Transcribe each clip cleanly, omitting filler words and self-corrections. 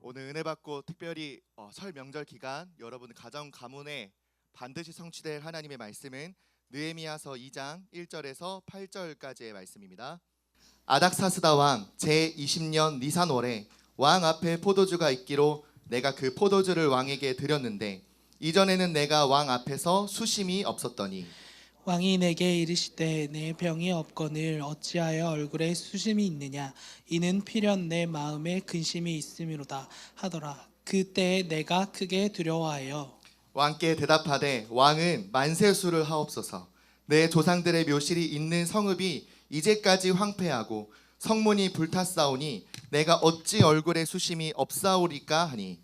오늘 은혜 받고 특별히 설 명절 기간 여러분 가정 가문에 반드시 성취될 하나님의 말씀은 느헤미야서 2장 1절에서 8절까지의 말씀입니다. 아닥사스다 왕 제20년 니산월에 왕 앞에 포도주가 있기로 내가 그 포도주를 왕에게 드렸는데 이전에는 내가 왕 앞에서 수심이 없었더니 왕이 내게 이르시되 내 병이 없거늘 어찌하여 얼굴에 수심이 있느냐 이는 필연 내 마음에 근심이 있음이로다 하더라. 그때 내가 크게 두려워하여 왕께 대답하되 왕은 만세수를 하옵소서. 내 조상들의 묘실이 있는 성읍이 이제까지 황폐하고 성문이 불탔사오니 내가 어찌 얼굴에 수심이 없사오리까 하니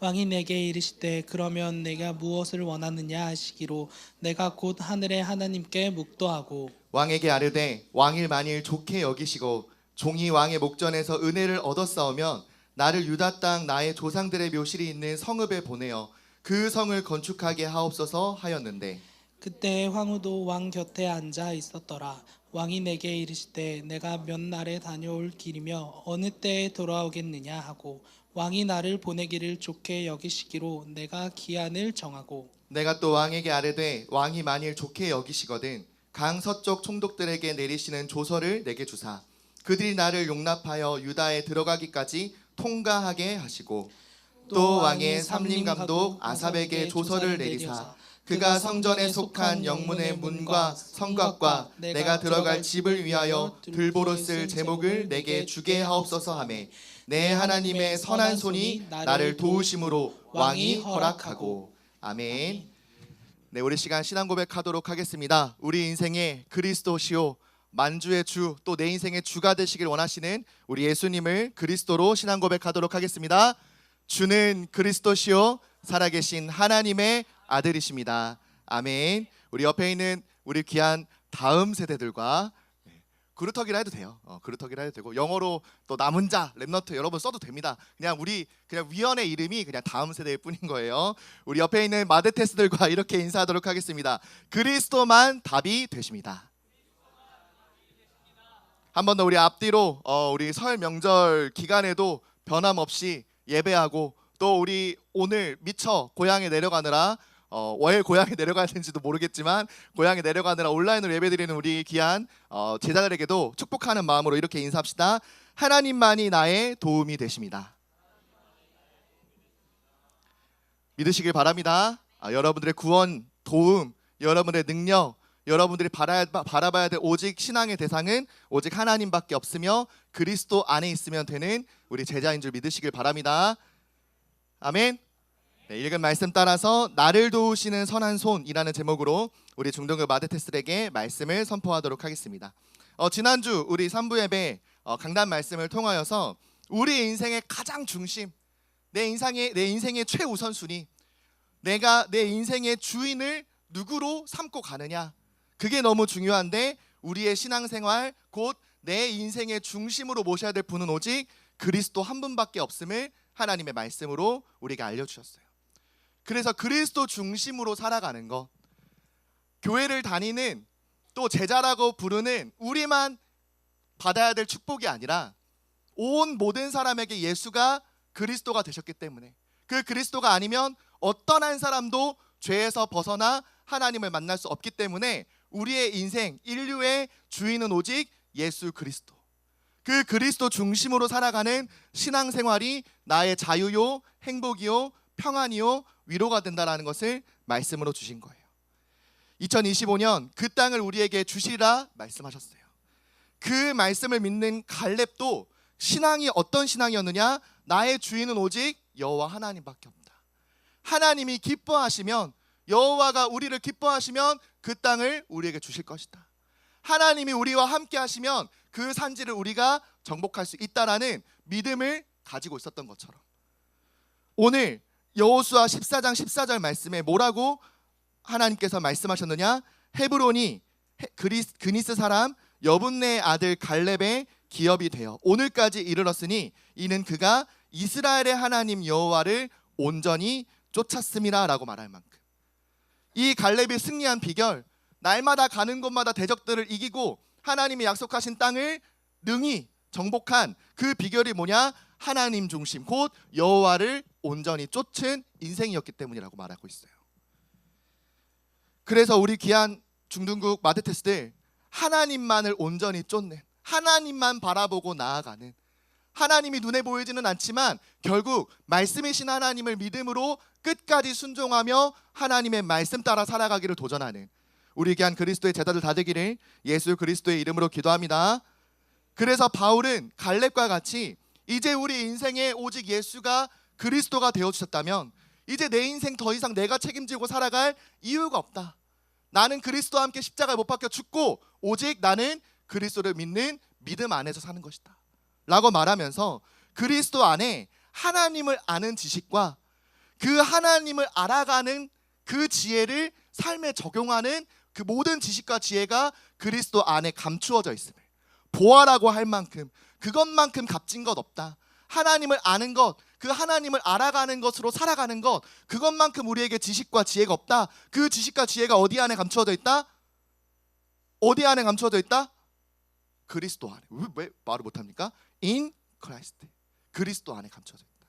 왕이 내게 이르시되 그러면 내가 무엇을 원하느냐 하시기로 내가 곧 하늘의 하나님께 묵도하고 왕에게 아뢰되 왕을 만일 좋게 여기시고 종이 왕의 목전에서 은혜를 얻었사오면 나를 유다 땅 나의 조상들의 묘실이 있는 성읍에 보내어 그 성을 건축하게 하옵소서 하였는데 그때 황후도 왕 곁에 앉아 있었더라. 왕이 내게 이르시되 내가 몇 날에 다녀올 길이며 어느 때에 돌아오겠느냐 하고 왕이 나를 보내기를 좋게 여기시기로 내가 기한을 정하고 내가 또 왕에게 아뢰되 왕이 만일 좋게 여기시거든 강 서쪽 총독들에게 내리시는 조서를 내게 주사 그들이 나를 용납하여 유다에 들어가기까지 통과하게 하시고 또 왕의 삼림 감독 아삽에게 조서를 내리사 그가 성전에 속한 영문의 문과 성곽과 내가 들어갈 집을 위하여 들보로 쓸 제목을 내게 주게 하옵소서 하매 내 하나님의 선한 손이 나를 도우심으로 왕이 허락하고 아멘. 네, 우리 시간 신앙 고백하도록 하겠습니다. 우리 인생의 그리스도시요 만주의 주 또 내 인생의 주가 되시길 원하시는 우리 예수님을 그리스도로 신앙 고백하도록 하겠습니다. 주는 그리스도시요 살아계신 하나님의 아들이십니다. 아멘. 우리 옆에 있는 우리 귀한 다음 세대들과 그루터기라 해도 돼요. 그루터기라 해도 되고 영어로 또 남은 자 랩너트 여러분 써도 됩니다. 그냥 위원의 이름이 그냥 다음 세대일 뿐인 거예요. 우리 옆에 있는 마데테스들과 이렇게 인사하도록 하겠습니다. 그리스도만 답이 되십니다. 한 번 더 우리 앞뒤로 우리 설 명절 기간에도 변함없이 예배하고 또 우리 오늘 미처 고향에 내려가느라 왜 고향에 내려가야 되는지도 모르겠지만 고향에 내려가느라 온라인으로 예배드리는 우리 귀한 제자들에게도 축복하는 마음으로 이렇게 인사합시다. 하나님만이 나의 도움이 되십니다. 믿으시길 바랍니다. 여러분들의 구원, 도움, 여러분의 능력, 여러분들이 바라봐야 될 오직 신앙의 대상은 오직 하나님밖에 없으며 그리스도 안에 있으면 되는 우리 제자인 줄 믿으시길 바랍니다. 아멘. 네, 읽은 말씀 따라서 나를 도우시는 선한 손이라는 제목으로 우리 중동교 마데테스들에게 말씀을 선포하도록 하겠습니다. 지난주 우리 3부 예배 강단 말씀을 통하여서 우리 인생의 가장 중심, 내 인생의 최우선순위, 내가 내 인생의 주인을 누구로 삼고 가느냐, 그게 너무 중요한데 우리의 신앙생활 곧 내 인생의 중심으로 모셔야 될 분은 오직 그리스도 한 분밖에 없음을 하나님의 말씀으로 우리가 알려주셨어요. 그래서 그리스도 중심으로 살아가는 것, 교회를 다니는 또 제자라고 부르는 우리만 받아야 될 축복이 아니라 온 모든 사람에게 예수가 그리스도가 되셨기 때문에 그 그리스도가 아니면 어떤 한 사람도 죄에서 벗어나 하나님을 만날 수 없기 때문에 우리의 인생, 인류의 주인은 오직 예수 그리스도, 그 그리스도 중심으로 살아가는 신앙생활이 나의 자유요, 행복이요, 평안이요, 위로가 된다라는 것을 말씀으로 주신 거예요. 2025년 그 땅을 우리에게 주시리라 말씀하셨어요. 그 말씀을 믿는 갈렙도 신앙이 어떤 신앙이었느냐? 나의 주인은 오직 여호와 하나님밖에 없다. 하나님이 기뻐하시면, 여호와가 우리를 기뻐하시면 그 땅을 우리에게 주실 것이다. 하나님이 우리와 함께 하시면 그 산지를 우리가 정복할 수 있다라는 믿음을 가지고 있었던 것처럼 오늘 여호수아 14장 14절 말씀에 뭐라고 하나님께서 말씀하셨느냐? 헤브론이 그니스 사람 여분네의 아들 갈렙의 기업이 되어 오늘까지 이르렀으니 이는 그가 이스라엘의 하나님 여호와를 온전히 쫓았음이라 라고 말할 만큼 이 갈렙이 승리한 비결, 날마다 가는 곳마다 대적들을 이기고 하나님이 약속하신 땅을 능히 정복한 그 비결이 뭐냐? 하나님 중심 곧 여호와를 온전히 쫓은 인생이었기 때문이라고 말하고 있어요. 그래서 우리 귀한 중등국 마테테스들 하나님만을 온전히 쫓는, 하나님만 바라보고 나아가는, 하나님이 눈에 보이지는 않지만 결국 말씀이신 하나님을 믿음으로 끝까지 순종하며 하나님의 말씀 따라 살아가기를 도전하는 우리 귀한 그리스도의 제자들 다 되기를 예수 그리스도의 이름으로 기도합니다. 그래서 바울은 갈렙과 같이 이제 우리 인생에 오직 예수가 그리스도가 되어주셨다면 이제 내 인생 더 이상 내가 책임지고 살아갈 이유가 없다. 나는 그리스도와 함께 십자가에 못 박혀 죽고 오직 나는 그리스도를 믿는 믿음 안에서 사는 것이다 라고 말하면서 그리스도 안에 하나님을 아는 지식과 그 하나님을 알아가는 그 지혜를 삶에 적용하는 그 모든 지식과 지혜가 그리스도 안에 감추어져 있음을 보아라고 할 만큼 그것만큼 값진 것 없다. 하나님을 아는 것, 그 하나님을 알아가는 것으로 살아가는 것, 그것만큼 우리에게 지식과 지혜가 없다. 그 지식과 지혜가 어디 안에 감추어져 있다? 어디 안에 감추어져 있다? 그리스도 안에. 왜 말을 못합니까? In Christ. 그리스도 안에 감춰져 있다.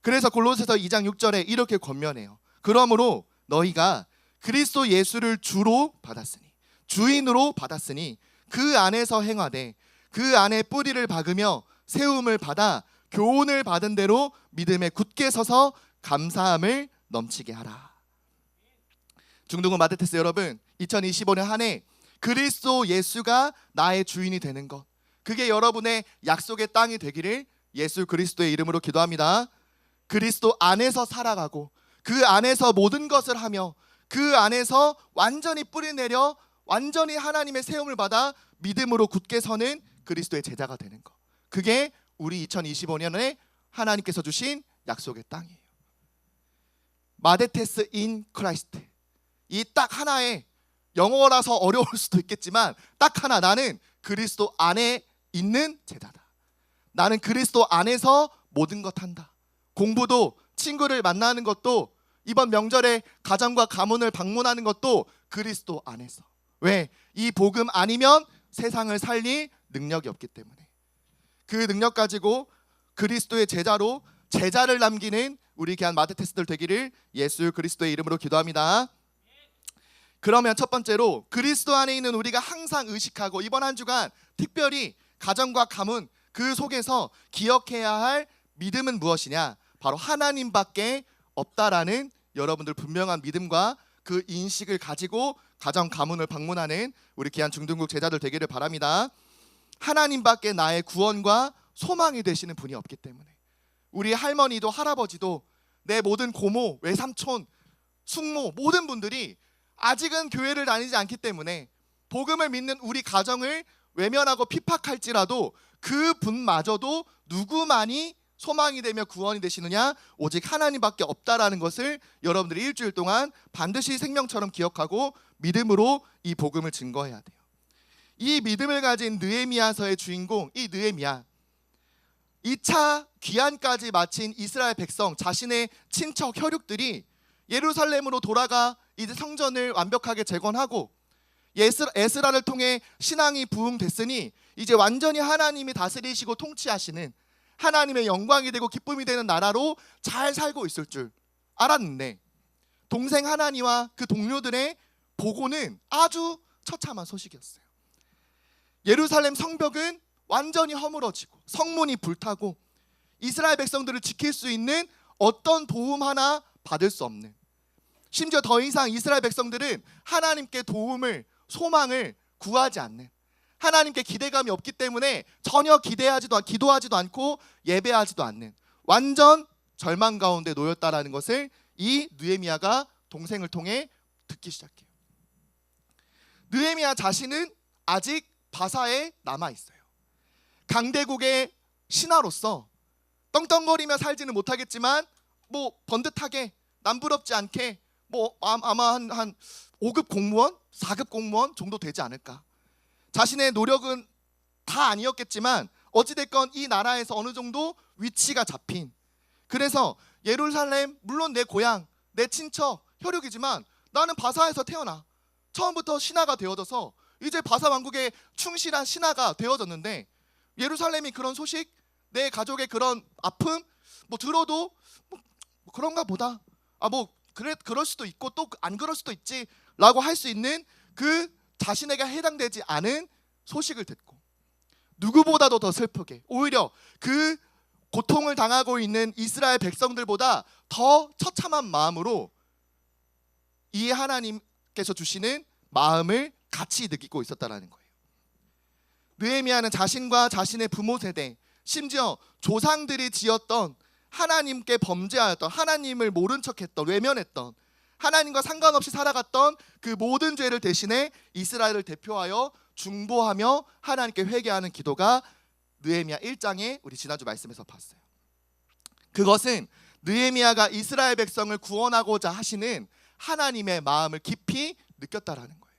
그래서 골로새서 2장 6절에 이렇게 권면해요. 그러므로 너희가 그리스도 예수를 주로 받았으니, 주인으로 받았으니 그 안에서 행하되 그 안에 뿌리를 박으며 세움을 받아 교훈을 받은 대로 믿음에 굳게 서서 감사함을 넘치게 하라. 중등부 마테테스 여러분, 2025년 한 해 그리스도 예수가 나의 주인이 되는 것, 그게 여러분의 약속의 땅이 되기를 예수 그리스도의 이름으로 기도합니다. 그리스도 안에서 살아가고 그 안에서 모든 것을 하며 그 안에서 완전히 뿌리내려 완전히 하나님의 세움을 받아 믿음으로 굳게 서는 그리스도의 제자가 되는 것, 그게 우리 2025년에 하나님께서 주신 약속의 땅이에요. 마데테스 인 크라이스트, 이 딱 하나의, 영어라서 어려울 수도 있겠지만 딱 하나, 나는 그리스도 안에 있는 제자다. 나는 그리스도 안에서 모든 것 한다. 공부도, 친구를 만나는 것도, 이번 명절에 가정과 가문을 방문하는 것도 그리스도 안에서. 왜? 이 복음 아니면 세상을 살릴 능력이 없기 때문에. 그 능력 가지고 그리스도의 제자로 제자를 남기는 우리 귀한 마테테스들 되기를 예수 그리스도의 이름으로 기도합니다. 그러면 첫 번째로 그리스도 안에 있는 우리가 항상 의식하고 이번 한 주간 특별히 가정과 가문 그 속에서 기억해야 할 믿음은 무엇이냐? 바로 하나님밖에 없다라는 여러분들 분명한 믿음과 그 인식을 가지고 가정 가문을 방문하는 우리 귀한 중등국 제자들 되기를 바랍니다. 하나님밖에 나의 구원과 소망이 되시는 분이 없기 때문에 우리 할머니도 할아버지도 내 모든 고모, 외삼촌, 숙모 모든 분들이 아직은 교회를 다니지 않기 때문에 복음을 믿는 우리 가정을 외면하고 핍박할지라도 그 분마저도 누구만이 소망이 되며 구원이 되시느냐? 오직 하나님밖에 없다라는 것을 여러분들이 일주일 동안 반드시 생명처럼 기억하고 믿음으로 이 복음을 증거해야 돼요. 이 믿음을 가진 느헤미야서의 주인공, 이 느헤미야, 2차 귀환까지 마친 이스라엘 백성, 자신의 친척 혈육들이 예루살렘으로 돌아가 이제 성전을 완벽하게 재건하고 에스라를 통해 신앙이 부흥됐으니 이제 완전히 하나님이 다스리시고 통치하시는 하나님의 영광이 되고 기쁨이 되는 나라로 잘 살고 있을 줄 알았는데 동생 하나니와 그 동료들의 보고는 아주 처참한 소식이었어요. 예루살렘 성벽은 완전히 허물어지고 성문이 불타고 이스라엘 백성들을 지킬 수 있는 어떤 도움 하나 받을 수 없는, 심지어 더 이상 이스라엘 백성들은 하나님께 도움을, 소망을 구하지 않는, 하나님께 기대감이 없기 때문에 전혀 기도하지도 않고 예배하지도 않는 완전 절망 가운데 놓였다라는 것을 이 느헤미야가 동생을 통해 듣기 시작해요. 느헤미야 자신은 아직 바사에 남아 있어요. 강대국의 신하로서 떵떵거리며 살지는 못하겠지만 뭐 번듯하게 남부럽지 않게 뭐 아마 한 5급 공무원, 4급 공무원 정도 되지 않을까. 자신의 노력은 다 아니었겠지만 어찌됐건 이 나라에서 어느 정도 위치가 잡힌, 그래서 예루살렘, 물론 내 고향, 내 친척, 혈육이지만 나는 바사에서 태어나 처음부터 신하가 되어져서 이제 바사 왕국의 충실한 신하가 되어졌는데 예루살렘이 그런 소식 내 가족의 그런 아픔 뭐 들어도 뭐 그런가 보다. 그래 그럴 수도 있고 또 안 그럴 수도 있지라고 할 수 있는 그 자신에게 해당되지 않은 소식을 듣고 누구보다도 더 슬프게 오히려 그 고통을 당하고 있는 이스라엘 백성들보다 더 처참한 마음으로 이 하나님께서 주시는 마음을 같이 느끼고 있었다라는 거예요. 느헤미야는 자신과 자신의 부모 세대, 심지어 조상들이 지었던 하나님께 범죄하였던, 하나님을 모른 척했던, 외면했던, 하나님과 상관없이 살아갔던 그 모든 죄를 대신해 이스라엘을 대표하여 중보하며 하나님께 회개하는 기도가 느헤미야 1장에 우리 지난주 말씀에서 봤어요. 그것은 느헤미야가 이스라엘 백성을 구원하고자 하시는 하나님의 마음을 깊이 느꼈다라는 거예요.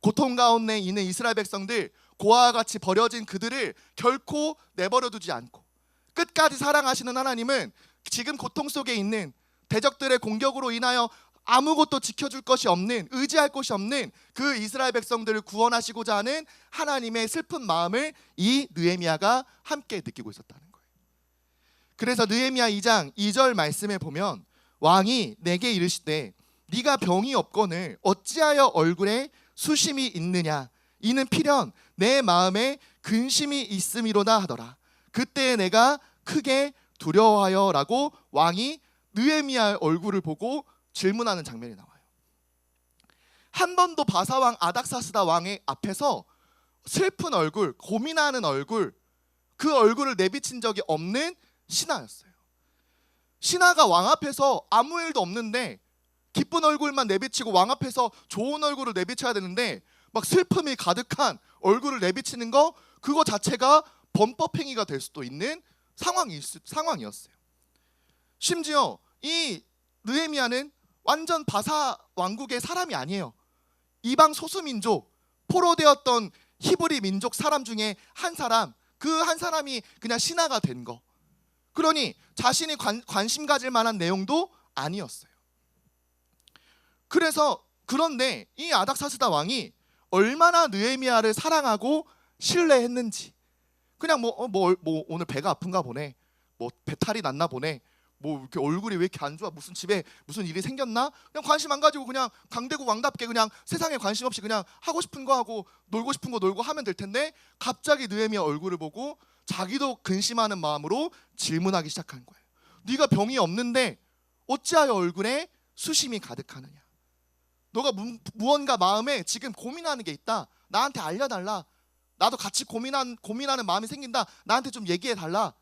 고통 가운데 있는 이스라엘 백성들, 고아와 같이 버려진 그들을 결코 내버려 두지 않고 끝까지 사랑하시는 하나님은 지금 고통 속에 있는 대적들의 공격으로 인하여 아무것도 지켜줄 것이 없는, 의지할 곳이 없는 그 이스라엘 백성들을 구원하시고자 하는 하나님의 슬픈 마음을 이 느헤미야가 함께 느끼고 있었다는 거예요. 그래서 느헤미야 2장 2절 말씀에 보면 왕이 내게 이르시되 네가 병이 없거늘 어찌하여 얼굴에 수심이 있느냐, 이는 필연 내 마음에 근심이 있음이로다 하더라. 그때 내가 크게 두려워하여라고 왕이 느헤미야의 얼굴을 보고 질문하는 장면이 나와요. 한 번도 바사왕 아닥사스다 왕의 앞에서 슬픈 얼굴, 고민하는 얼굴, 그 얼굴을 내비친 적이 없는 신하였어요. 신하가 왕 앞에서 아무 일도 없는데 기쁜 얼굴만 내비치고 왕 앞에서 좋은 얼굴을 내비쳐야 되는데 막 슬픔이 가득한 얼굴을 내비치는 거, 그거 자체가 범법행위가 될 수도 있는 상황이었어요. 심지어 이 느헤미야는 완전 바사 왕국의 사람이 아니에요. 이방 소수민족, 포로되었던 히브리 민족 사람 중에 한 사람, 그 한 사람이 그냥 신하가 된 거. 그러니 자신이 관심 가질 만한 내용도 아니었어요. 그런데 이 아닥사스다 왕이 얼마나 느헤미야를 사랑하고 신뢰했는지, 그냥 뭐 오늘 배가 아픈가 보네, 뭐 배탈이 났나 보네, 뭐 이렇게 얼굴이 왜 이렇게 안 좋아, 무슨 집에 무슨 일이 생겼나, 그냥 관심 안 가지고 그냥 강대국 왕답게 그냥 세상에 관심 없이 그냥 하고 싶은 거 하고 놀고 싶은 거 놀고 하면 될 텐데 갑자기 느헤미야 얼굴을 보고 자기도 근심하는 마음으로 질문하기 시작한 거예요. 네가 병이 없는데 어찌하여 얼굴에 수심이 가득하느냐, 너가 무언가 마음에 지금 고민하는 게 있다, 나한테 알려달라, 나도 같이 고민하는 마음이 생긴다, 나한테 좀 얘기해달라.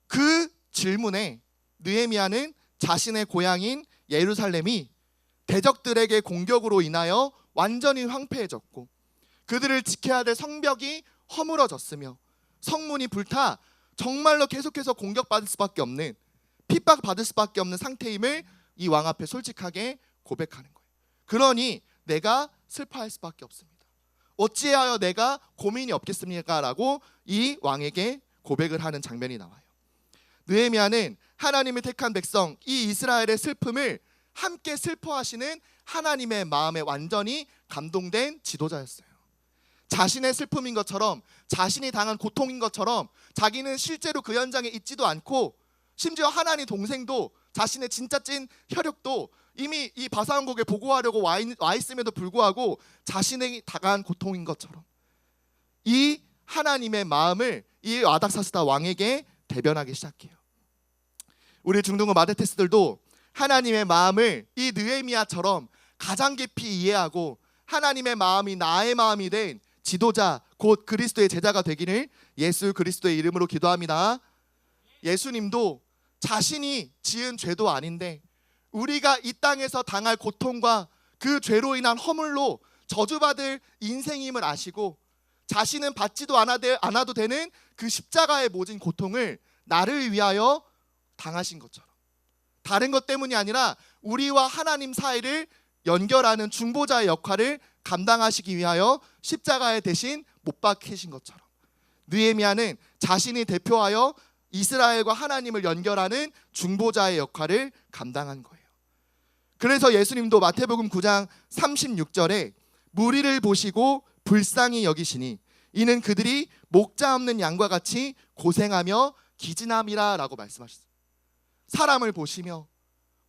그 질문에 느헤미야는 자신의 고향인 예루살렘이 대적들에게 공격으로 인하여 완전히 황폐해졌고 그들을 지켜야 될 성벽이 허물어졌으며 성문이 불타 정말로 계속해서 공격받을 수밖에 없는, 핍박받을 수밖에 없는 상태임을 이 왕 앞에 솔직하게 고백하는 거예요. 그러니 내가 슬퍼할 수밖에 없습니다. 어찌하여 내가 고민이 없겠습니까? 라고 이 왕에게 고백을 하는 장면이 나와요. 느헤미야는 하나님의 택한 백성, 이 이스라엘의 슬픔을 함께 슬퍼하시는 하나님의 마음에 완전히 감동된 지도자였어요. 자신의 슬픔인 것처럼, 자신이 당한 고통인 것처럼 자기는 실제로 그 현장에 있지도 않고, 심지어 하나님 동생도 자신의 진짜 찐 혈육도 이미 이 바사왕국에 보고하려고 와 있음에도 불구하고 자신의 당한 고통인 것처럼 이 하나님의 마음을 이 아닥사스다 왕에게 대변하기 시작해요. 우리 중등부 마데테스들도 하나님의 마음을 이 느헤미야처럼 가장 깊이 이해하고 하나님의 마음이 나의 마음이 된 지도자, 곧 그리스도의 제자가 되기를 예수 그리스도의 이름으로 기도합니다. 예수님도 자신이 지은 죄도 아닌데 우리가 이 땅에서 당할 고통과 그 죄로 인한 허물로 저주받을 인생임을 아시고 자신은 받지도 않아도 되는 그 십자가의 모진 고통을 나를 위하여 당하신 것처럼, 다른 것 때문이 아니라 우리와 하나님 사이를 연결하는 중보자의 역할을 감당하시기 위하여 십자가에 대신 못 박히신 것처럼 느헤미야는 자신이 대표하여 이스라엘과 하나님을 연결하는 중보자의 역할을 감당한 거예요. 그래서 예수님도 마태복음 9장 36절에 무리를 보시고 불쌍히 여기시니 이는 그들이 목자 없는 양과 같이 고생하며 기진함이라 라고 말씀하셨어요. 사람을 보시며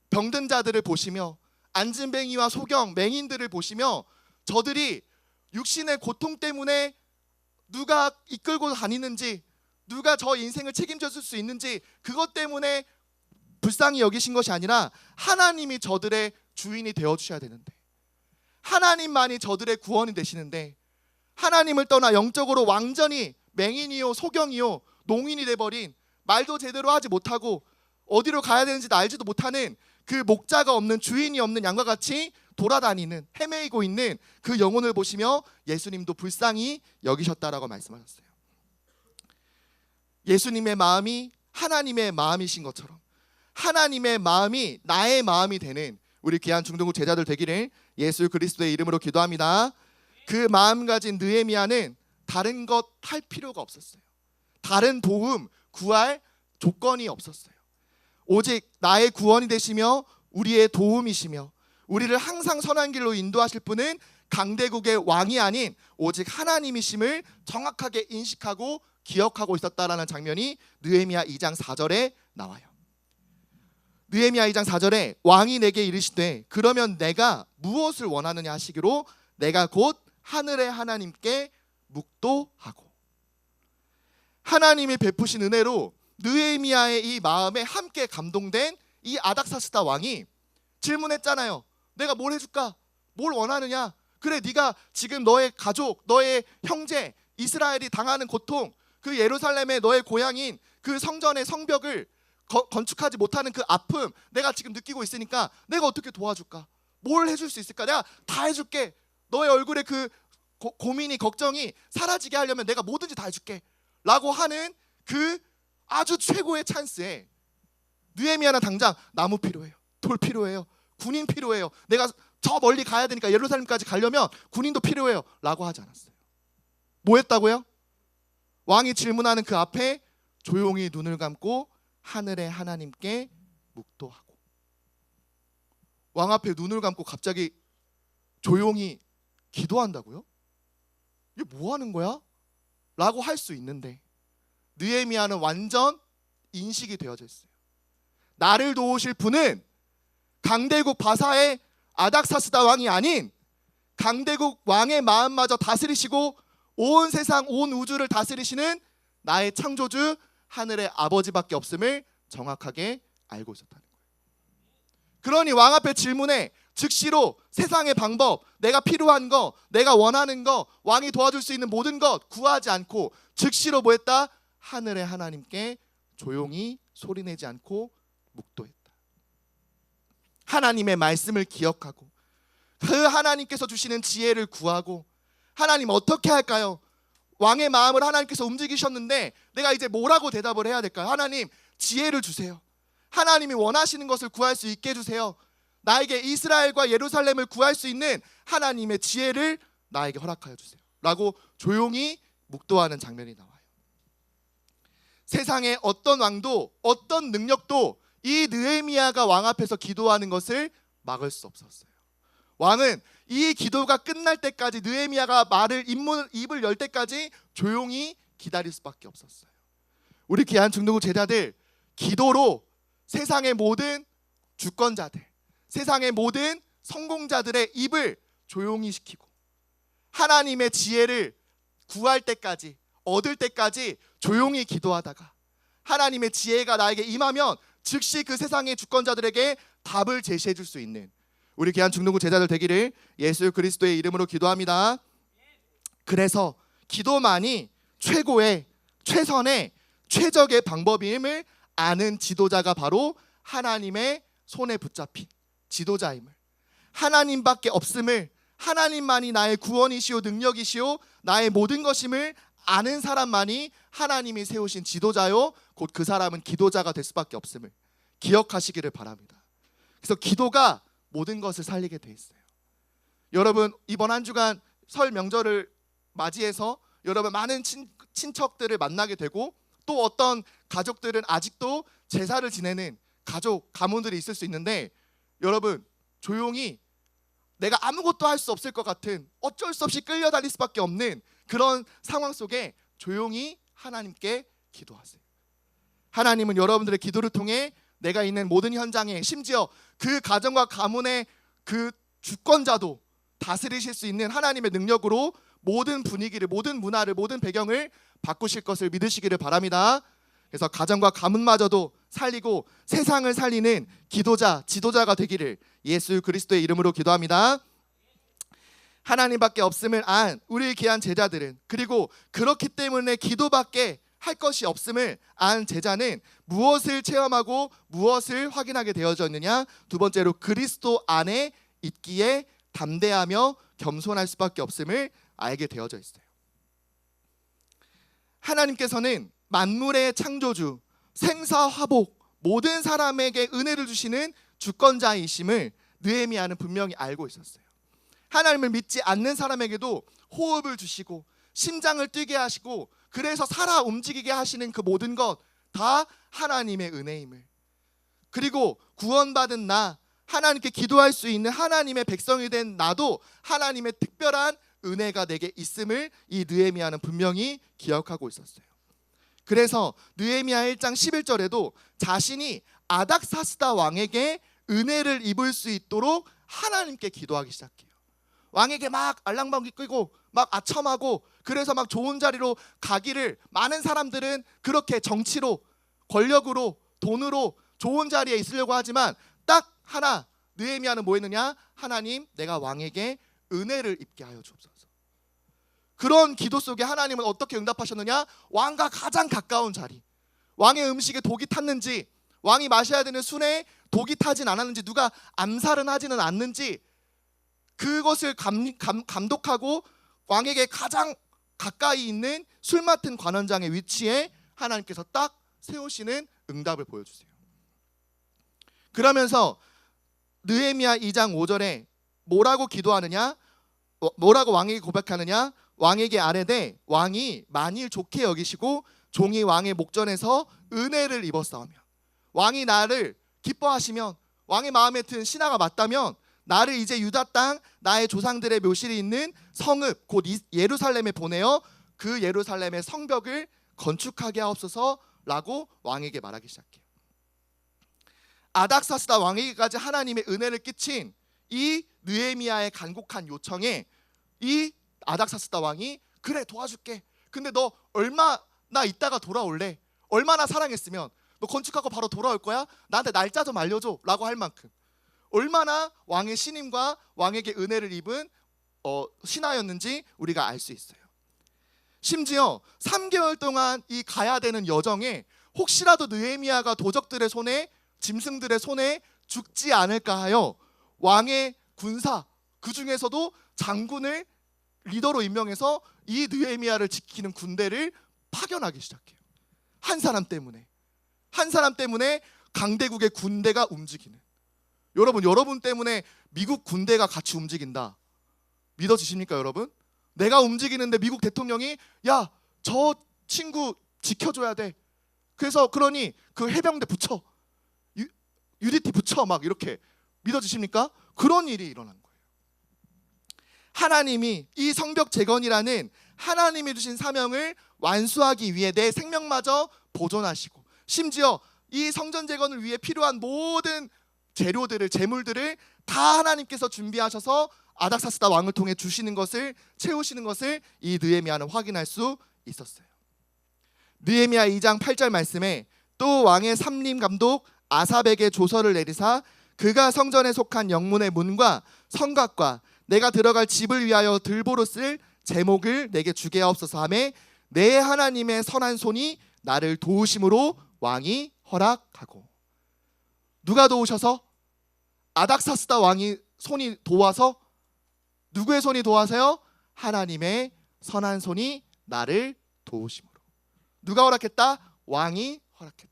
병든 자들을 보시며 안진뱅이와 소경, 맹인들을 보시며 저들이 육신의 고통 때문에 누가 이끌고 다니는지, 누가 저 인생을 책임져 줄 수 있는지, 그것 때문에 불쌍히 여기신 것이 아니라 하나님이 저들의 주인이 되어주셔야 되는데, 하나님만이 저들의 구원이 되시는데, 하나님을 떠나 영적으로 완전히 맹인이요 소경이요 농인이 돼버린, 말도 제대로 하지 못하고 어디로 가야 되는지도 알지도 못하는 그 목자가 없는, 주인이 없는 양과 같이 돌아다니는, 헤매이고 있는 그 영혼을 보시며 예수님도 불쌍히 여기셨다라고 말씀하셨어요. 예수님의 마음이 하나님의 마음이신 것처럼 하나님의 마음이 나의 마음이 되는 우리 귀한 중동국 제자들 되기를 예수 그리스도의 이름으로 기도합니다. 그 마음 가진 느헤미야는 다른 것 할 필요가 없었어요. 다른 도움 구할 조건이 없었어요. 오직 나의 구원이 되시며 우리의 도움이시며 우리를 항상 선한 길로 인도하실 분은 강대국의 왕이 아닌 오직 하나님이심을 정확하게 인식하고 기억하고 있었다라는 장면이 느헤미야 2장 4절에 나와요. 느헤미야 2장 4절에 왕이 내게 이르시되 그러면 내가 무엇을 원하느냐 하시기로 내가 곧 하늘의 하나님께 묵도하고. 하나님이 베푸신 은혜로 느헤미야의 이 마음에 함께 감동된 이 아닥사스다 왕이 질문했잖아요. 내가 뭘 해줄까? 뭘 원하느냐? 그래, 네가 지금 너의 가족, 너의 형제 이스라엘이 당하는 고통, 그 예루살렘의 너의 고향인 그 성전의 성벽을 건축하지 못하는 그 아픔 내가 지금 느끼고 있으니까 내가 어떻게 도와줄까? 뭘 해줄 수 있을까? 내가 다 해줄게. 너의 얼굴에 그 고민이 걱정이 사라지게 하려면 내가 뭐든지 다 해줄게 라고 하는 그 아주 최고의 찬스에 느헤미야는 당장 나무 필요해요, 돌 필요해요, 군인 필요해요, 내가 저 멀리 가야 되니까 예루살렘까지 가려면 군인도 필요해요 라고 하지 않았어요. 뭐 했다고요? 왕이 질문하는 그 앞에 조용히 눈을 감고 하늘의 하나님께 묵도하고. 왕 앞에 눈을 감고 갑자기 조용히 기도한다고요? 이게 뭐 하는 거야? 라고 할 수 있는데 느헤미야는 완전 인식이 되어져 있어요. 나를 도우실 분은 강대국 바사의 아닥사스다 왕이 아닌 강대국 왕의 마음마저 다스리시고 온 세상 온 우주를 다스리시는 나의 창조주 하늘의 아버지밖에 없음을 정확하게 알고 있었다는 거예요. 그러니 왕 앞에 질문에 즉시로 세상의 방법, 내가 필요한 거, 내가 원하는 거, 왕이 도와줄 수 있는 모든 것 구하지 않고 즉시로 뭐 했다? 하늘의 하나님께 조용히 소리내지 않고 묵도했다. 하나님의 말씀을 기억하고 그 하나님께서 주시는 지혜를 구하고, 하나님 어떻게 할까요? 왕의 마음을 하나님께서 움직이셨는데 내가 이제 뭐라고 대답을 해야 될까요? 하나님 지혜를 주세요. 하나님이 원하시는 것을 구할 수 있게 해주세요. 나에게 이스라엘과 예루살렘을 구할 수 있는 하나님의 지혜를 나에게 허락하여 주세요 라고 조용히 묵도하는 장면이 나와요. 세상의 어떤 왕도 어떤 능력도 이 느헤미야가 왕 앞에서 기도하는 것을 막을 수 없었어요. 왕은 이 기도가 끝날 때까지 느헤미야가 입을 열 때까지 조용히 기다릴 수밖에 없었어요. 우리 귀한 중동국 제자들, 기도로 세상의 모든 주권자들, 세상의 모든 성공자들의 입을 조용히 시키고 하나님의 지혜를 구할 때까지, 얻을 때까지 조용히 기도하다가 하나님의 지혜가 나에게 임하면 즉시 그 세상의 주권자들에게 답을 제시해 줄 수 있는 우리 귀한 중동국 제자들 되기를 예수 그리스도의 이름으로 기도합니다. 그래서 기도만이 최고의, 최선의, 최적의 방법임을 아는 지도자가 바로 하나님의 손에 붙잡힌 지도자임을, 하나님밖에 없음을, 하나님만이 나의 구원이시오 능력이시오 나의 모든 것임을 아는 사람만이 하나님이 세우신 지도자요 곧 그 사람은 기도자가 될 수밖에 없음을 기억하시기를 바랍니다. 그래서 기도가 모든 것을 살리게 돼 있어요. 여러분 이번 한 주간 설 명절을 맞이해서 여러분 많은 친척들을 만나게 되고, 또 어떤 가족들은 아직도 제사를 지내는 가문들이 있을 수 있는데, 여러분 조용히 내가 아무것도 할 수 없을 것 같은, 어쩔 수 없이 끌려다닐 수밖에 없는 그런 상황 속에 조용히 하나님께 기도하세요. 하나님은 여러분들의 기도를 통해 내가 있는 모든 현장에, 심지어 그 가정과 가문의 그 주권자도 다스리실 수 있는 하나님의 능력으로 모든 분위기를, 모든 문화를, 모든 배경을 바꾸실 것을 믿으시기를 바랍니다. 그래서 가정과 가문마저도 살리고 세상을 살리는 기도자, 지도자가 되기를 예수 그리스도의 이름으로 기도합니다. 하나님밖에 없음을 안 우리 귀한 제자들은, 그리고 그렇기 때문에 기도밖에 할 것이 없음을 안 제자는 무엇을 체험하고 무엇을 확인하게 되어져 있느냐? 두 번째로 그리스도 안에 있기에 담대하며 겸손할 수밖에 없음을 알게 되어져 있어요. 하나님께서는 만물의 창조주, 생사화복, 모든 사람에게 은혜를 주시는 주권자이심을 느헤미야는 분명히 알고 있었어요. 하나님을 믿지 않는 사람에게도 호흡을 주시고 심장을 뛰게 하시고 그래서 살아 움직이게 하시는 그 모든 것 다 하나님의 은혜임을, 그리고 구원받은 나, 하나님께 기도할 수 있는 하나님의 백성이 된 나도 하나님의 특별한 은혜가 내게 있음을 이 느헤미야는 분명히 기억하고 있었어요. 그래서 느헤미야 1장 11절에도 자신이 아닥사스다 왕에게 은혜를 입을 수 있도록 하나님께 기도하기 시작해요. 왕에게 막 알랑방귀 뀌고 막 아첨하고 그래서 막 좋은 자리로 가기를, 많은 사람들은 그렇게 정치로, 권력으로, 돈으로 좋은 자리에 있으려고 하지만 딱 하나, 느헤미야는 뭐 했느냐? 하나님, 내가 왕에게 은혜를 입게 하여 주옵소서. 그런 기도 속에 하나님은 어떻게 응답하셨느냐? 왕과 가장 가까운 자리, 왕의 음식에 독이 탔는지, 왕이 마셔야 되는 술에 독이 타진 않았는지, 누가 암살은 하지는 않는지, 그것을 감독하고 왕에게 가장 가까이 있는 술 맡은 관원장의 위치에 하나님께서 딱 세우시는 응답을 보여주세요. 그러면서 느헤미야 2장 5절에 뭐라고 기도하느냐? 뭐라고 왕에게 고백하느냐? 왕에게 아뢰되 왕이 만일 좋게 여기시고 종이 왕의 목전에서 은혜를 입었사오며, 왕이 나를 기뻐하시면, 왕의 마음에 든 신하가 맞다면 나를 이제 유다 땅 나의 조상들의 묘실이 있는 성읍 곧 예루살렘에 보내어 그 예루살렘의 성벽을 건축하게 하옵소서라고 왕에게 말하기 시작해요. 아닥사스다 왕에게까지 하나님의 은혜를 끼친 이 느헤미야의 간곡한 요청에 이 아닥사스다 왕이 그래 도와줄게, 근데 너 얼마나 있다가 돌아올래? 얼마나 사랑했으면 너 건축하고 바로 돌아올 거야? 나한테 날짜 좀 알려줘 라고 할 만큼 얼마나 왕의 신임과 왕에게 은혜를 입은 신하였는지 우리가 알 수 있어요. 심지어 3개월 동안 이 가야 되는 여정에 혹시라도 느헤미야가 도적들의 손에, 짐승들의 손에 죽지 않을까 하여 왕의 군사, 그 중에서도 장군을 리더로 임명해서 이 느헤미야를 지키는 군대를 파견하기 시작해요. 한 사람 때문에 강대국의 군대가 움직이는, 여러분 때문에 미국 군대가 같이 움직인다, 믿어지십니까 여러분? 내가 움직이는데 미국 대통령이 야, 저 친구 지켜줘야 돼, 그러니 그 해병대 붙여, UDT 붙여, 막 이렇게, 믿어지십니까? 그런 일이 일어난 거예요. 하나님이 이 성벽 재건이라는 하나님이 주신 사명을 완수하기 위해 내 생명마저 보존하시고, 심지어 이 성전 재건을 위해 필요한 모든 재료들을, 재물들을 다 하나님께서 준비하셔서 아닥사스다 왕을 통해 주시는 것을, 채우시는 것을 이 느헤미야는 확인할 수 있었어요. 느헤미야 2장 8절 말씀에 또 왕의 삼림 감독 아삽에게 조서를 내리사 그가 성전에 속한 영문의 문과 성곽과 내가 들어갈 집을 위하여 들보로 쓸 제목을 내게 주게 하옵소서 하매 내 하나님의 선한 손이 나를 도우심으로 왕이 허락하고. 누가 도우셔서? 아닥사스다 왕이 손이 도와서. 누구의 손이 도와서요? 하나님의 선한 손이 나를 도우심으로. 누가 허락했다? 왕이 허락했다.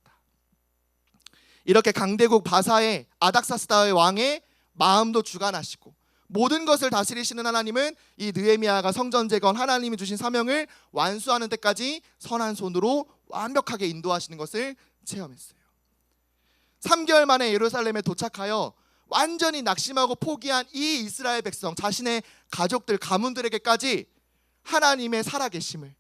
이렇게 강대국 바사의 아닥사스다의 왕의 마음도 주관하시고 모든 것을 다스리시는 하나님은 이 느헤미야가 성전 재건, 하나님이 주신 사명을 완수하는 데까지 선한 손으로 완벽하게 인도하시는 것을 체험했어요. 3개월 만에 예루살렘에 도착하여 완전히 낙심하고 포기한 이 이스라엘 백성, 자신의 가족들, 가문들에게까지 하나님의 살아계심을,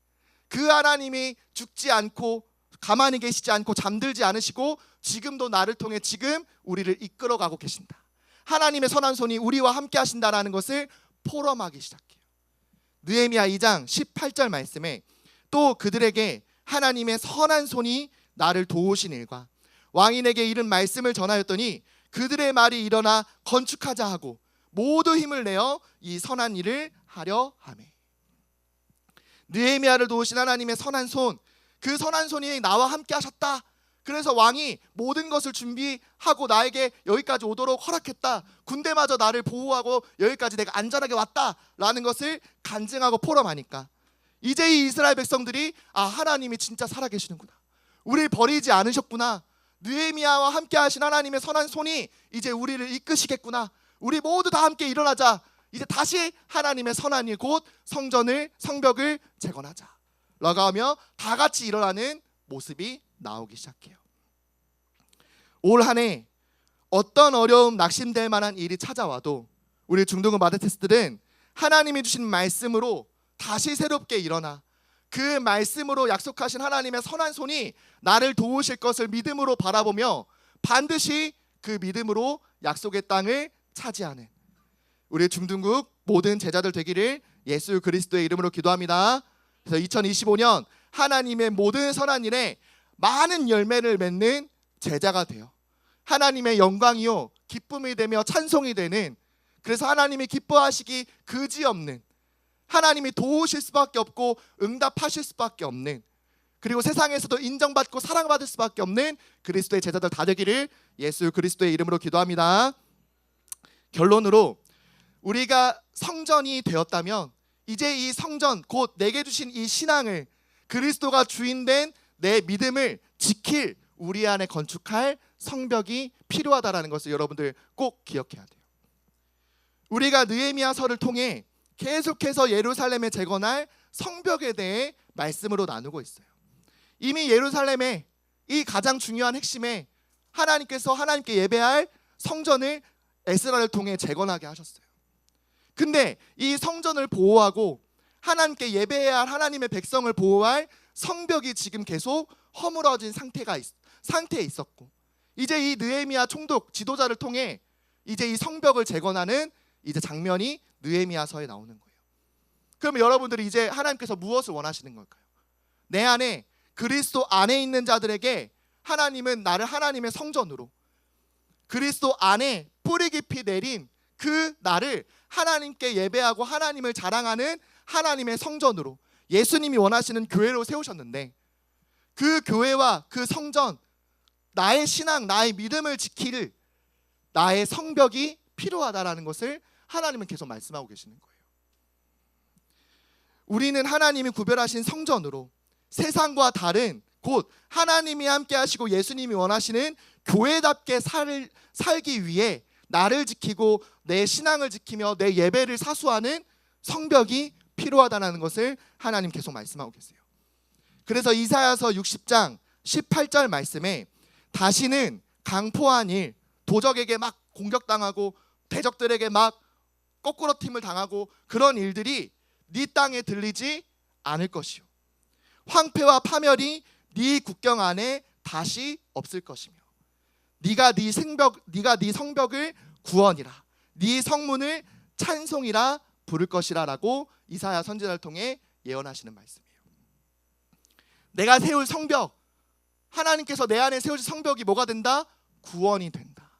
그 하나님이 죽지 않고 가만히 계시지 않고 잠들지 않으시고 지금도 나를 통해 지금 우리를 이끌어가고 계신다. 하나님의 선한 손이 우리와 함께 하신다라는 것을 포럼하기 시작해요. 느헤미야 2장 18절 말씀에 또 그들에게 하나님의 선한 손이 나를 도우신 일과 왕인에게 이른 말씀을 전하였더니 그들의 말이 일어나 건축하자 하고 모두 힘을 내어 이 선한 일을 하려 하매. 느헤미야를 도우신 하나님의 선한 손, 그 선한 손이 나와 함께 하셨다. 그래서 왕이 모든 것을 준비하고 나에게 여기까지 오도록 허락했다. 군대마저 나를 보호하고 여기까지 내가 안전하게 왔다라는 것을 간증하고 포럼하니까 이제 이 이스라엘 백성들이 하나님이 진짜 살아계시는구나, 우리를 버리지 않으셨구나, 느헤미야와 함께 하신 하나님의 선한 손이 이제 우리를 이끄시겠구나, 우리 모두 다 함께 일어나자, 이제 다시 하나님의 선한 일 곧 성벽을 재건하자 라고 하며 다 같이 일어나는 모습이 나오기 시작해요. 올 한 해 어떤 어려움, 낙심될 만한 일이 찾아와도 우리 중등부 마데테스들은 하나님이 주신 말씀으로 다시 새롭게 일어나 그 말씀으로 약속하신 하나님의 선한 손이 나를 도우실 것을 믿음으로 바라보며 반드시 그 믿음으로 약속의 땅을 차지하는 우리 중등국 모든 제자들 되기를 예수 그리스도의 이름으로 기도합니다. 그래서 2025년 하나님의 모든 선한 일에 많은 열매를 맺는 제자가 되어 하나님의 영광이요 기쁨이 되며 찬송이 되는, 그래서 하나님이 기뻐하시기 그지없는, 하나님이 도우실 수밖에 없고 응답하실 수밖에 없는, 그리고 세상에서도 인정받고 사랑받을 수밖에 없는 그리스도의 제자들 다 되기를 예수 그리스도의 이름으로 기도합니다. 결론으로 우리가 성전이 되었다면 이제 이 성전 곧 내게 주신 이 신앙을, 그리스도가 주인된 내 믿음을 지킬 우리 안에 건축할 성벽이 필요하다라는 것을 여러분들 꼭 기억해야 돼요. 우리가 느헤미야서를 통해 계속해서 예루살렘에 재건할 성벽에 대해 말씀으로 나누고 있어요. 이미 예루살렘의 이 가장 중요한 핵심에 하나님께서 하나님께 예배할 성전을 에스라를 통해 재건하게 하셨어요. 근데 이 성전을 보호하고 하나님께 예배해야 할 하나님의 백성을 보호할 성벽이 지금 계속 허물어진 상태에 있었고, 이제 이 느헤미야 총독 지도자를 통해 이제 이 성벽을 재건하는 이제 장면이 느헤미야서에 나오는 거예요. 그럼 여러분들이 이제 하나님께서 무엇을 원하시는 걸까요? 내 안에 그리스도 안에 있는 자들에게 하나님은 나를 하나님의 성전으로, 그리스도 안에 뿌리 깊이 내린 그 나를 하나님께 예배하고 하나님을 자랑하는 하나님의 성전으로, 예수님이 원하시는 교회로 세우셨는데 그 교회와 그 성전, 나의 신앙, 나의 믿음을 지킬 나의 성벽이 필요하다라는 것을 하나님은 계속 말씀하고 계시는 거예요. 우리는 하나님이 구별하신 성전으로 세상과 다른 곧 하나님이 함께 하시고 예수님이 원하시는 교회답게 살기 위해 나를 지키고 내 신앙을 지키며 내 예배를 사수하는 성벽이 필요하다는 것을 하나님 계속 말씀하고 계세요. 그래서 이사야서 60장 18절 말씀에 다시는 강포한 일, 도적에게 막 공격당하고 대적들에게 막 거꾸로 팀을 당하고 그런 일들이 네 땅에 들리지 않을 것이요, 황폐와 파멸이 네 국경 안에 다시 없을 것이며 네가 네 성벽을 구원이라 네 성문을 찬송이라 부를 것이라라고 이사야 선지자를 통해 예언하시는 말씀이에요. 내가 세울 성벽, 하나님께서 내 안에 세우신 성벽이 뭐가 된다? 구원이 된다.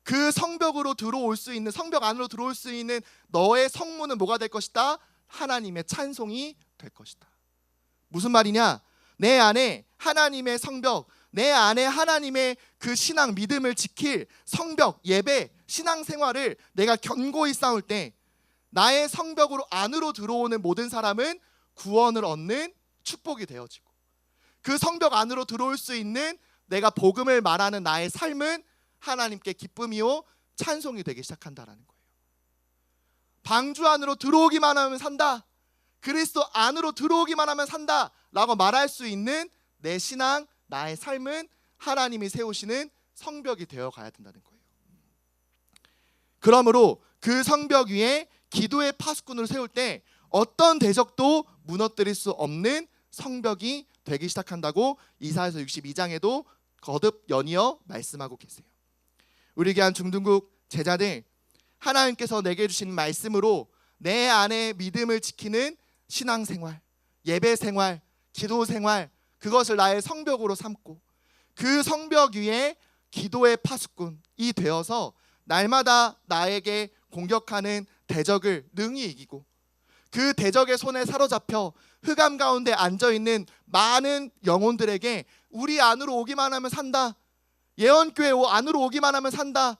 그 성벽으로 들어올 수 있는, 성벽 안으로 들어올 수 있는 너의 성문은 뭐가 될 것이다? 하나님의 찬송이 될 것이다. 무슨 말이냐? 내 안에 하나님의 성벽, 내 안에 하나님의 그 신앙, 믿음을 지킬 성벽, 예배, 신앙생활을 내가 견고히 쌓을 때 나의 성벽으로 안으로 들어오는 모든 사람은 구원을 얻는 축복이 되어지고, 그 성벽 안으로 들어올 수 있는 내가 복음을 말하는 나의 삶은 하나님께 기쁨이요 찬송이 되기 시작한다라는 거예요. 방주 안으로 들어오기만 하면 산다, 그리스도 안으로 들어오기만 하면 산다 라고 말할 수 있는 내 신앙, 나의 삶은 하나님이 세우시는 성벽이 되어 가야 된다는 거예요. 그러므로 그 성벽 위에 기도의 파수꾼을 세울 때 어떤 대적도 무너뜨릴 수 없는 성벽이 되기 시작한다고 이사야서 62장에도 거듭 연이어 말씀하고 계세요. 우리 귀한 중등국 제자들, 하나님께서 내게 주신 말씀으로 내 안에 믿음을 지키는 신앙생활, 예배생활, 기도생활, 그것을 나의 성벽으로 삼고 그 성벽 위에 기도의 파수꾼이 되어서 날마다 나에게 공격하는 대적을 능히 이기고 그 대적의 손에 사로잡혀 흑암 가운데 앉아있는 많은 영혼들에게 우리 안으로 오기만 하면 산다, 예언교회 안으로 오기만 하면 산다,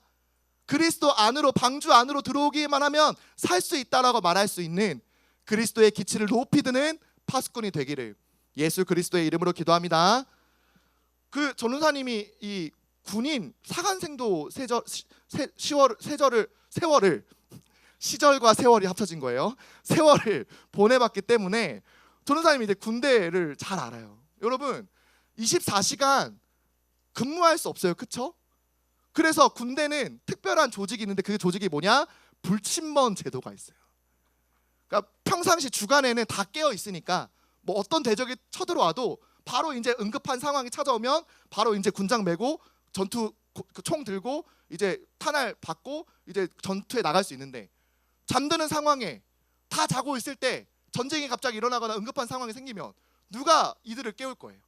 그리스도 안으로, 방주 안으로 들어오기만 하면 살 수 있다라고 말할 수 있는 그리스도의 기치를 높이 드는 파수꾼이 되기를 예수 그리스도의 이름으로 기도합니다. 그 전우사님이 이 군인 사관생도 세월을 시절과 세월이 합쳐진 거예요. 세월을 보내봤기 때문에 전우사님이 이제 군대를 잘 알아요. 여러분 24시간 근무할 수 없어요, 그쵸? 그래서 군대는 특별한 조직이 있는데 그 조직이 뭐냐? 불침번 제도가 있어요. 그러니까 평상시 주간에는 다 깨어 있으니까 뭐 어떤 대적이 쳐들어와도 바로 이제 응급한 상황이 찾아오면 바로 이제 군장 메고 전투 총 들고 이제 탄알 받고 이제 전투에 나갈 수 있는데, 잠드는 상황에 다 자고 있을 때 전쟁이 갑자기 일어나거나 응급한 상황이 생기면 누가 이들을 깨울 거예요.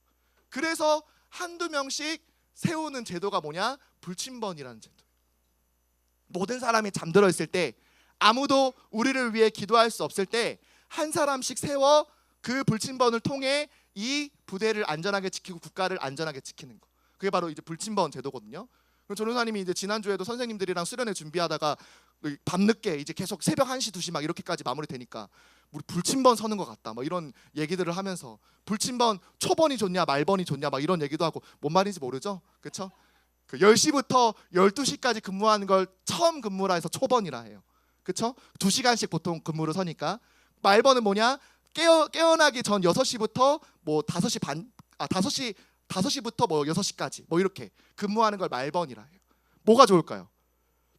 그래서 한두 명씩 세우는 제도가 뭐냐? 불침번이라는 제도. 모든 사람이 잠들어 있을 때, 아무도 우리를 위해 기도할 수 없을 때 한 사람씩 세워 그 불침번을 통해 이 부대를 안전하게 지키고 국가를 안전하게 지키는 거. 그게 바로 이제 불침번 제도거든요. 전우사님이 이제 지난주에도 선생님들이랑 수련회 준비하다가 밤늦게 이제 계속 새벽 1시, 2시 막 이렇게까지 마무리되니까 우리 불침번 서는 것 같다, 뭐 이런 얘기들을 하면서 불침번 초번이 좋냐 말번이 좋냐 막 이런 얘기도 하고, 뭔 말인지 모르죠? 그렇죠? 그 10시부터 12시까지 근무하는 걸 처음 근무라 해서 초번이라 해요. 그렇죠? 2시간씩 보통 근무를 서니까. 말번은 뭐냐? 깨어나기 전 6시부터 뭐 5시부터 뭐 6시까지 뭐 이렇게 근무하는 걸 말번이라 해요. 뭐가 좋을까요?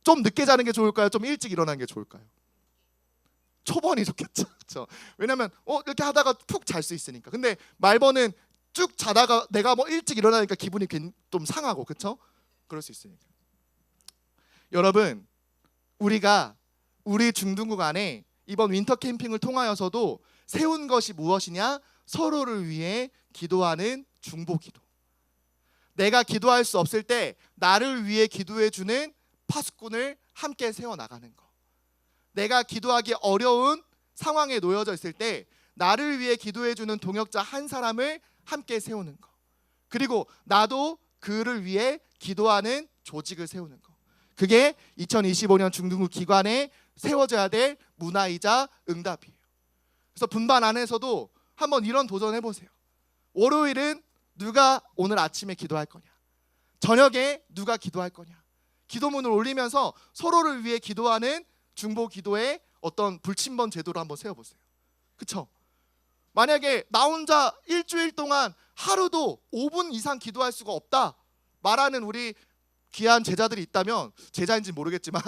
좀 늦게 자는 게 좋을까요? 좀 일찍 일어나는 게 좋을까요? 초번이 좋겠죠. 그렇죠? 왜냐면 이렇게 하다가 푹 잘 수 있으니까. 근데 말번은 쭉 자다가 내가 뭐 일찍 일어나니까 기분이 좀 상하고, 그렇죠? 그럴 수 있으니까. 여러분, 우리가 우리 중등국 안에 이번 윈터 캠핑을 통하여서도 세운 것이 무엇이냐? 서로를 위해 기도하는 중보기도. 내가 기도할 수 없을 때 나를 위해 기도해 주는 파수꾼을 함께 세워 나가는 거. 내가 기도하기 어려운 상황에 놓여져 있을 때 나를 위해 기도해 주는 동역자 한 사람을 함께 세우는 거. 그리고 나도 그를 위해 기도하는 조직을 세우는 거. 그게 2025년 중등국 기관에 세워져야 될 문화이자 응답이에요. 그래서 분반 안에서도 한번 이런 도전해 보세요. 월요일은 누가 오늘 아침에 기도할 거냐? 저녁에 누가 기도할 거냐? 기도문을 올리면서 서로를 위해 기도하는 중보 기도의 어떤 불침번 제도를 한번 세워보세요. 그렇죠? 만약에 나 혼자 일주일 동안 하루도 5분 이상 기도할 수가 없다 말하는 우리 귀한 제자들이 있다면, 제자인지 모르겠지만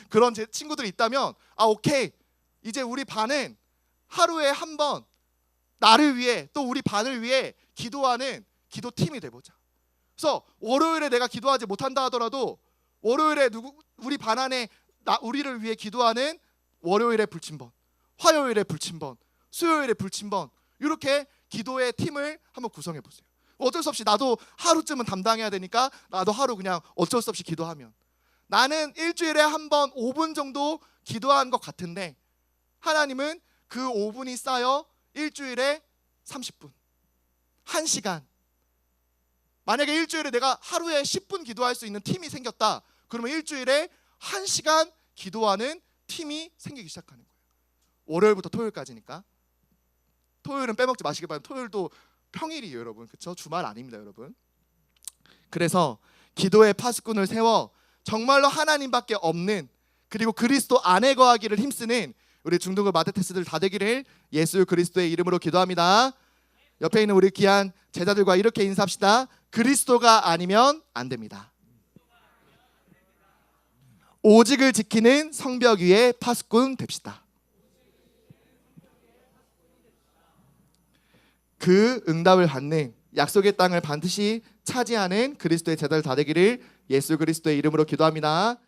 그런 제 친구들이 있다면, 오케이, 이제 우리 반은 하루에 한 번 나를 위해 또 우리 반을 위해 기도하는 기도팀이 돼보자. 그래서 월요일에 내가 기도하지 못한다 하더라도 월요일에 우리 반 안에 우리를 위해 기도하는 월요일에 불침번, 화요일에 불침번, 수요일에 불침번, 이렇게 기도의 팀을 한번 구성해 보세요. 어쩔 수 없이 나도 하루쯤은 담당해야 되니까 나도 하루 그냥 어쩔 수 없이 기도하면, 나는 일주일에 한 번 5분 정도 기도한 것 같은데 하나님은 그 5분이 쌓여 일주일에 30분, 1시간. 만약에 일주일에 내가 하루에 10분 기도할 수 있는 팀이 생겼다. 그러면 일주일에 1시간 기도하는 팀이 생기기 시작하는 거예요. 월요일부터 토요일까지니까. 토요일은 빼먹지 마시기 바랍니다. 토요일도 평일이에요, 여러분. 그렇죠? 주말 아닙니다, 여러분. 그래서 기도의 파수꾼을 세워 정말로 하나님밖에 없는, 그리고 그리스도 안에 거하기를 힘쓰는 우리 중등부 마테테스들 다 되기를 예수 그리스도의 이름으로 기도합니다. 옆에 있는 우리 귀한 제자들과 이렇게 인사합시다. 그리스도가 아니면 안 됩니다. 오직을 지키는 성벽 위에 파수꾼 됩시다. 그 응답을 받는 약속의 땅을 반드시 차지하는 그리스도의 제자들 다 되기를 예수 그리스도의 이름으로 기도합니다.